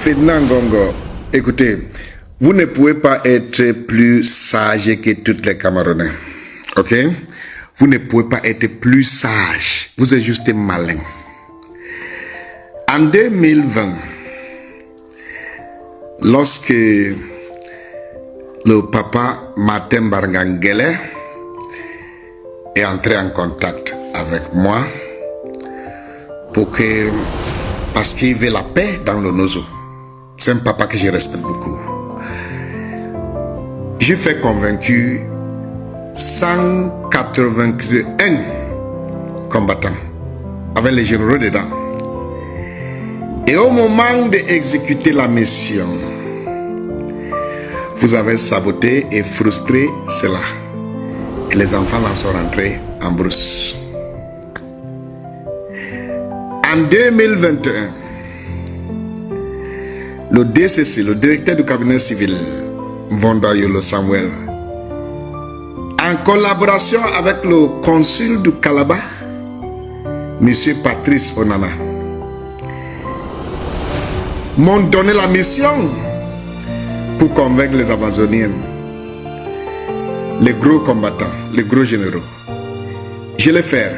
Ferdinand Ngongo, écoutez, vous ne pouvez pas être plus sage que toutes les Camerounais. Ok? Vous ne pouvez pas être plus sage. Vous êtes juste malin. En 2020, lorsque le papa Martin Bargangele est entré en contact avec moi parce qu'il veut la paix dans le Nozo. C'est un papa que je respecte beaucoup. J'ai fait convaincu 181 combattants avec les généraux dedans. Et au moment d'exécuter la mission, vous avez saboté et frustré cela. Et les enfants en sont rentrés en brousse. En 2021, le DCC, le directeur du cabinet civil, Vonda Yolo Samuel, en collaboration avec le consul du Calabar, M. Patrice Onana, m'ont donné la mission pour convaincre les Amazoniens, les gros combattants, les gros généraux. Je l'ai fait,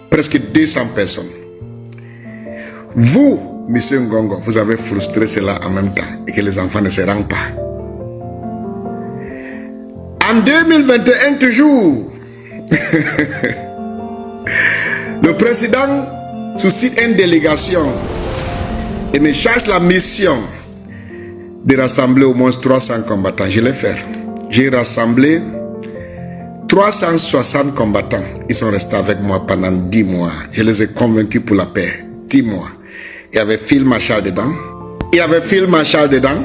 presque 200 personnes. Vous, M. Ngongo, vous avez frustré cela en même temps et que les enfants ne se rendent pas. En 2021 toujours, le président suscite une délégation et me charge la mission de rassembler au moins 300 combattants. Je l'ai fait. J'ai rassemblé 360 combattants. Ils sont restés avec moi pendant 10 mois. Je les ai convaincus pour la paix. 10 mois. Il y avait Phil Marshall dedans. Il y avait Phil Marshall dedans.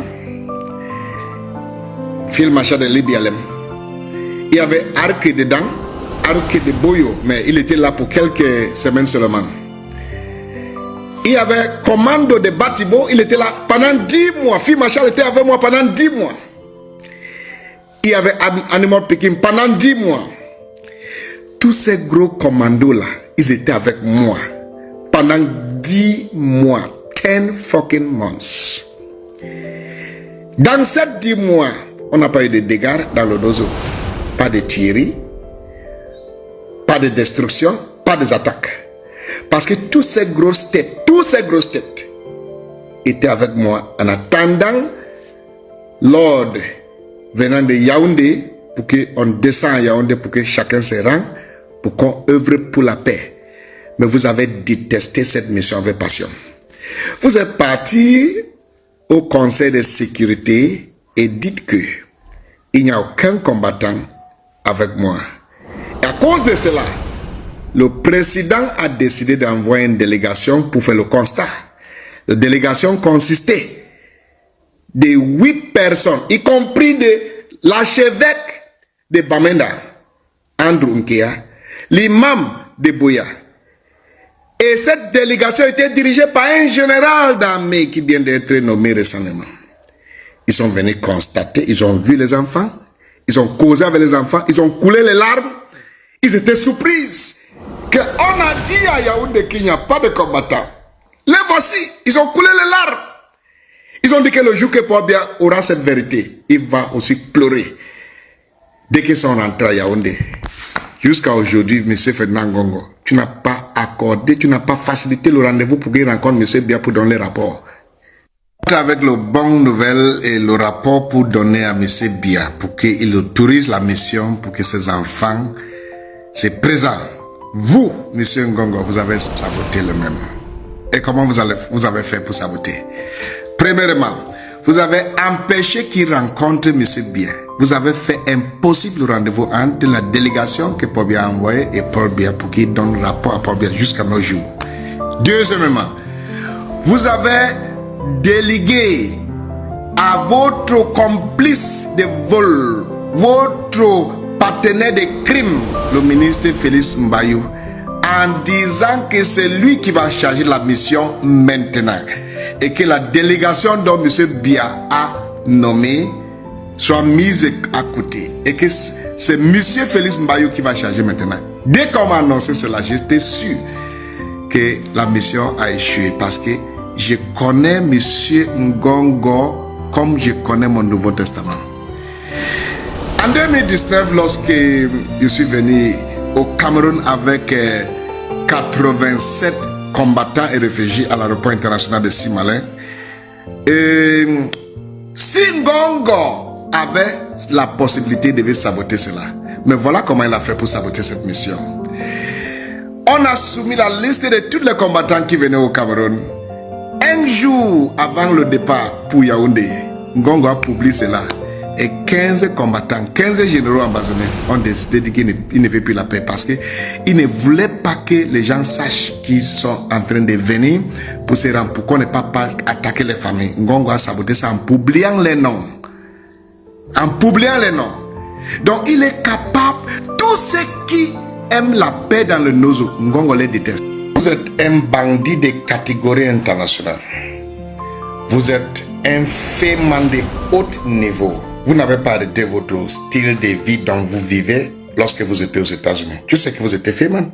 Phil Marshall de l'IBLM. Il y avait Arc dedans. Arc de Boyo. Mais il était là pour quelques semaines seulement. Il y avait Commando de Batibo. Il était là pendant 10 mois. Phil Marshall était avec moi pendant 10 mois. Il y avait Animal Peking pendant 10 mois. Tous ces gros commandos là, ils étaient avec moi pendant 10 mois. 10 fucking months. Dans ces 10 mois, on n'a pas eu de dégâts dans le Nozo. Pas de tueries, pas de destruction, pas des attaques. Parce que tous ces grosses têtes étaient avec moi en attendant l'ordre venant de Yaoundé pour qu'on descende à Yaoundé, pour que chacun se rende, pour qu'on œuvre pour la paix. Mais vous avez détesté cette mission avec passion. Vous êtes parti au Conseil de sécurité et dites que il n'y a aucun combattant avec moi. Et à cause de cela, le président a décidé d'envoyer une délégation pour faire le constat. La délégation consistait de 8 personnes, y compris de l'archevêque de Bamenda, Andrew Nkea, l'imam de Boya. Et cette délégation était dirigée par un général d'armée qui vient d'être nommé récemment. Ils sont venus constater, ils ont vu les enfants, ils ont causé avec les enfants, ils ont coulé les larmes, ils étaient surpris qu'on a dit à Yaoundé qu'il n'y a pas de combattants. Les voici, ils ont coulé les larmes. Ils ont dit que le jour que Pobia aura cette vérité, il va aussi pleurer. Dès qu'ils sont rentrés à Yaoundé, jusqu'à aujourd'hui, M. Ferdinand Ngongo, tu n'as pas accordé, tu n'as pas facilité le rendez-vous pour qu'il rencontre M. Bia pour donner le rapport. Avec le bon nouvelle et le rapport pour donner à M. Bia, pour qu'il autorise la mission, pour que ses enfants se présentent. Vous, M. Ngongo, vous avez saboté le même. Et comment vous avez fait pour saboter? Premièrement, vous avez empêché qu'il rencontre M. Bia. Vous avez fait impossible le rendez-vous entre la délégation que Paul Bia a envoyée et Paul Bia pour qu'il donne rapport à Paul Bia jusqu'à nos jours. Deuxièmement, vous avez délégué à votre complice de vol, votre partenaire de crime, le ministre Félix Mbayou, en disant que c'est lui qui va charger la mission maintenant et que la délégation dont M. Bia a nommé soit mise à côté et que c'est M. Félix Mbayou qui va charger maintenant. Dès qu'on m'a annoncé cela, j'étais sûr que la mission a échoué parce qu'il je connais Monsieur Ngongo comme je connais mon Nouveau Testament. En 2019, lorsque je suis venu au Cameroun avec 87 combattants et réfugiés à l'aéroport international de Simalin, si Ngongo avait la possibilité de saboter cela, mais voilà comment il a fait pour saboter cette mission. On a soumis la liste de tous les combattants qui venaient au Cameroun. Un jour avant le départ pour Yaoundé, Ngongo a publié cela. Et 15 combattants, 15 généraux ambassadeurs ont décidé qu'ils ne veulent plus la paix parce qu'ils ne voulaient pas que les gens sachent qu'ils sont en train de venir pour se rendre, pour qu'on n'ait pas attaquer les familles. Ngongo a saboté ça en publiant les noms. En publiant les noms. Donc il est capable, tous ceux qui aiment la paix dans le Nozo, Ngongo les déteste. Vous êtes un bandit de catégorie internationale. Vous êtes un féman de haut niveau. Vous n'avez pas arrêté votre style de vie dont vous vivez lorsque vous étiez aux États-Unis. Tu sais que vous étiez féman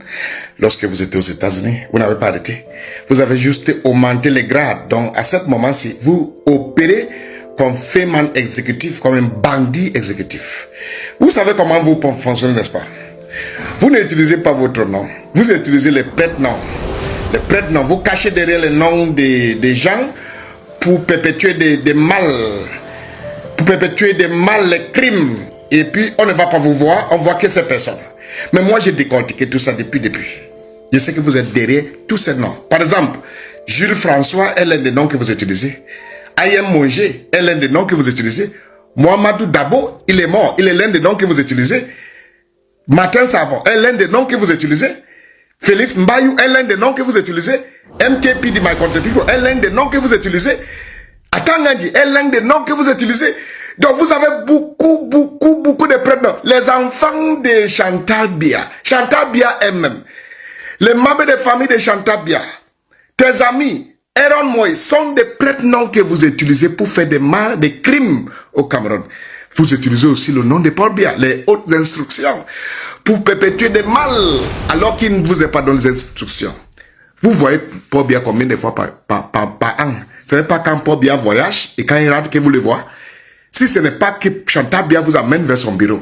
lorsque vous étiez aux États-Unis. Vous n'avez pas arrêté. Vous avez juste augmenté les grades. Donc, à ce moment-ci, vous opérez comme féman exécutif, comme un bandit exécutif. Vous savez comment vous fonctionnez, n'est-ce pas? Vous n'utilisez pas votre nom. Vous utilisez les prête-noms. Les prête-noms. Vous cachez derrière les noms des gens pour perpétuer des mal. Pour perpétuer des mal, les crimes. Et puis, on ne va pas vous voir, on voit que ces personnes. Mais moi, j'ai décortiqué tout ça depuis. Je sais que vous êtes derrière tous ces noms. Par exemple, Jules François est l'un des noms que vous utilisez. Ayem Mongé est l'un des noms que vous utilisez. Mohamedou Dabo, il est mort. Il est l'un des noms que vous utilisez. Martin Savon est l'un des noms que vous utilisez. Félix Mbayou est l'un des noms que vous utilisez. MKP de My Country People est l'un des noms que vous utilisez. Atangandi est l'un des noms que vous utilisez. Donc vous avez beaucoup de prénoms. Les enfants de Chantal Bia. Chantal Bia elle-même. Les membres de famille de Chantal Bia. Tes amis, Aaron Moïse, sont des prénoms que vous utilisez pour faire des mal, des crimes au Cameroun. Vous utilisez aussi le nom de Paul Bia, les hautes instructions, pour perpétuer des mal, alors qu'il ne vous a pas donné les instructions. Vous voyez Paul Bia combien de fois par an? Ce n'est pas quand Paul Bia voyage et quand il rentre que vous le voyez. Si ce n'est pas que Chantal Bia vous amène vers son bureau,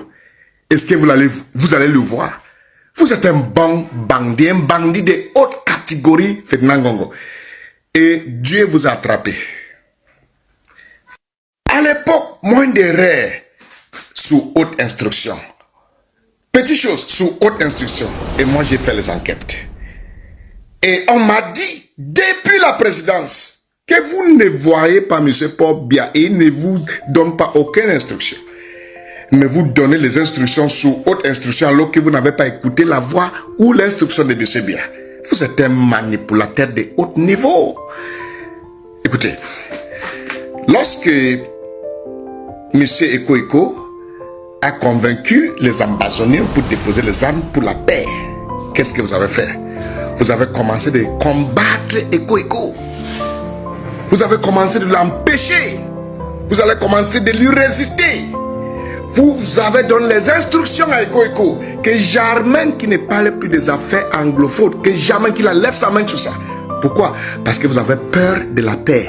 est-ce que vous allez le voir? Vous êtes un bon bandit, un bandit de haute catégorie, Ferdinand Ngongo. Et Dieu vous a attrapé. À l'époque, moins d'erreurs sous haute instruction. Petites choses sous haute instruction. Et moi, j'ai fait les enquêtes. Et on m'a dit, depuis la présidence, que vous ne voyez pas M. Paul Bia et il ne vous donne pas aucune instruction. Mais vous donnez les instructions sous haute instruction alors que vous n'avez pas écouté la voix ou l'instruction de M. Bia. Vous êtes un manipulateur de haut niveau. Écoutez, lorsque M. Eko a convaincu les ambassadeurs pour déposer les armes pour la paix, qu'est-ce que vous avez fait? Vous avez commencé de combattre Eko. Vous avez commencé de l'empêcher. Vous allez commencer de lui résister. Vous avez donné les instructions à Eko que jamais qu'il ne parle plus des affaires anglophones, que jamais qu'il lève sa main sur ça. Pourquoi? Parce que vous avez peur de la paix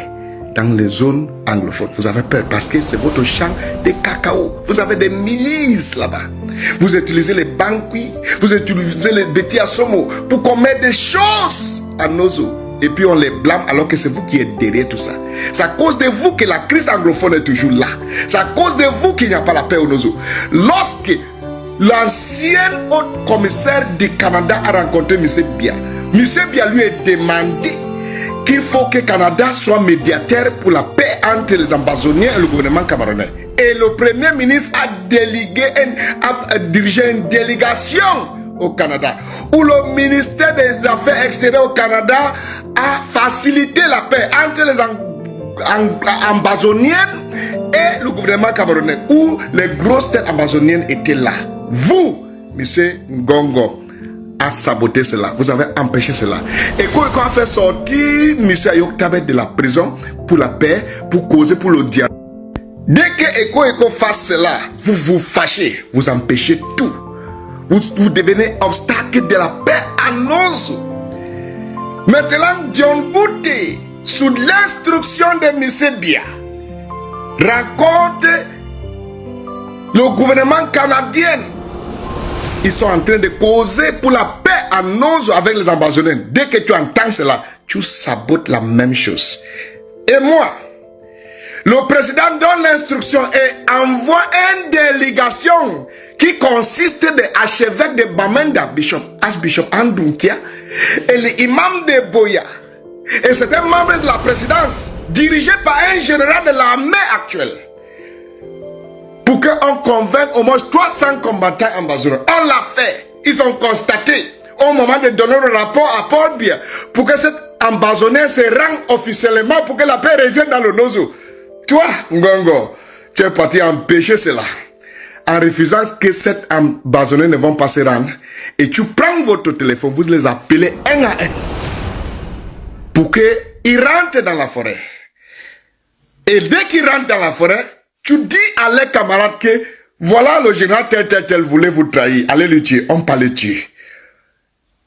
dans les zones anglophones. Vous avez peur parce que c'est votre champ de cacao. Vous avez des milices là-bas. Vous utilisez les banquis, vous utilisez les Betty Assomo pour commettre des choses à Nozo. Et puis on les blâme alors que c'est vous qui êtes derrière tout ça. C'est à cause de vous que la crise anglophone est toujours là. C'est à cause de vous qu'il n'y a pas la paix au Nozo. Lorsque l'ancien haut commissaire du Canada a rencontré M. Bia, M. Bia lui a demandé qu'il faut que le Canada soit médiateur pour la paix entre les ambassadeurs et le gouvernement camerounais. Et le Premier ministre a dirigé une délégation au Canada, où le ministère des Affaires extérieures au Canada a facilité la paix entre les ambazoniennes et le gouvernement camerounais, où les grosses têtes ambazoniennes étaient là. Vous, M. Ngongo, a saboté cela. Vous avez empêché cela. Et quand a fait sortir M. Ayok Tabet de la prison pour la paix, pour causer pour le dialogue. Dès que Eko fasse cela, vous vous fâchez, vous empêchez tout. Vous devenez obstacle de la paix à Nozo. Maintenant, John Bouté sous l'instruction de M. Biya, rencontre le gouvernement canadien. Ils sont en train de causer pour la paix en Ozo avec les ambassadeurs. Dès que tu entends cela, tu sabotes la même chose. Et moi, le président donne l'instruction et envoie une délégation qui consiste de l'archevêque de Bamenda, Archbishop Andunkia, et l'imam de Boya. Et c'est un membre de la présidence dirigé par un général de l'armée actuelle. Pour qu'on convainque au moins 300 combattants ambassadeurs. On l'a fait. Ils ont constaté au moment de donner le rapport à Paul Biya pour que cet ambassadeur se rende officiellement pour que la paix revienne dans le Nozo. Toi, Ngongo, tu es parti empêcher cela en refusant que cet ambassadeur ne vont pas se rendre. Et tu prends votre téléphone, vous les appelez un à un pour qu'ils rentrent dans la forêt. Et dès qu'ils rentrent dans la forêt, tu dis à leurs camarades que voilà le général tel voulait vous trahir. Allez le tuer. On peut le tuer.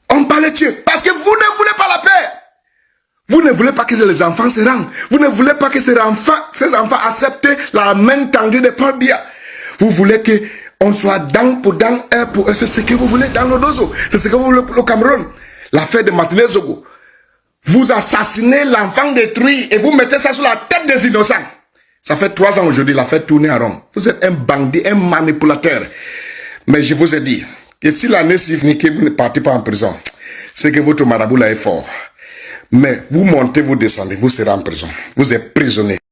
On peut le tuer. Parce que vous ne voulez pas la paix. Vous ne voulez pas que les enfants se rendent. Vous ne voulez pas que ces enfants acceptent la main tendue de Paul Biya. Vous voulez qu'on soit dent pour dent, un pour un. C'est ce que vous voulez dans le Nozo. C'est ce que vous voulez pour le Cameroun. L'affaire de Martinez Zogo. Vous assassinez l'enfant détruit et vous mettez ça sur la tête des innocents. Ça fait 3 ans aujourd'hui, l'affaire tourne à rond. Vous êtes un bandit, un manipulateur. Mais je vous ai dit que si l'année suivante, que vous ne partez pas en prison, c'est que votre marabout là est fort. Mais vous montez, vous descendez, vous serez en prison. Vous êtes prisonnier.